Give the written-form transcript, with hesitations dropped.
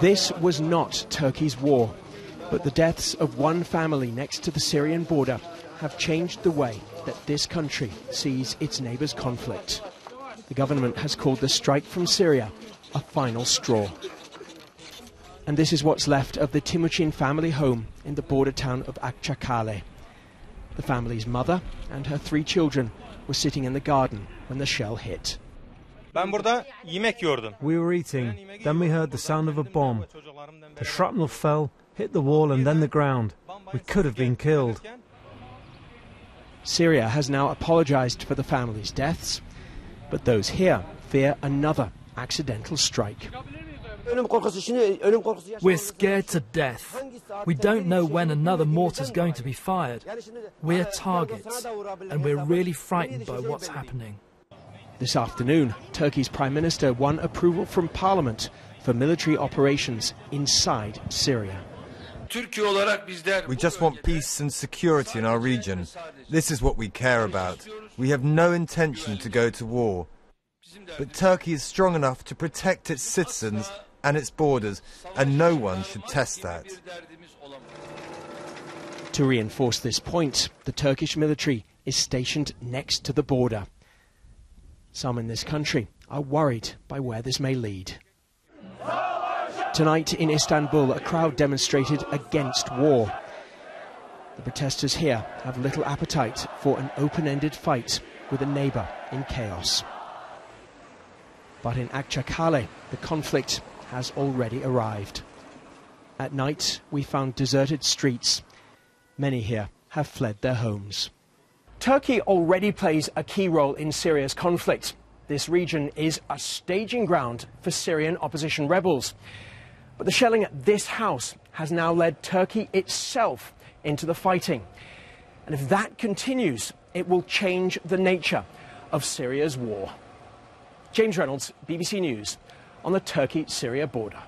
This was not Turkey's war, but the deaths of one family next to the Syrian border have changed the way that this country sees its neighbours' conflict. The government has called the strike from Syria a final straw. And this is what's left of the Timuçin family home in the border town of Akçakale. The family's mother and her 3 children were sitting in the garden when the shell hit. We were eating, then we heard the sound of a bomb. The shrapnel fell, hit the wall and then the ground. We could have been killed. Syria has now apologised for the family's deaths, but those here fear another accidental strike. We're scared to death. We don't know when another mortar's going to be fired. We're targets, and we're really frightened by what's happening. This afternoon, Turkey's Prime Minister won approval from Parliament for military operations inside Syria. We just want peace and security in our region. This is what we care about. We have no intention to go to war. But Turkey is strong enough to protect its citizens and its borders, and no one should test that. To reinforce this point, the Turkish military is stationed next to the border. Some in this country are worried by where this may lead. Tonight in Istanbul, a crowd demonstrated against war. The protesters here have little appetite for an open-ended fight with a neighbour in chaos. But in Akçakale, the conflict has already arrived. At night, we found deserted streets. Many here have fled their homes. Turkey already plays a key role in Syria's conflict. This region is a staging ground for Syrian opposition rebels. But the shelling at this house has now led Turkey itself into the fighting. And if that continues, it will change the nature of Syria's war. James Reynolds, BBC News, on the Turkey-Syria border.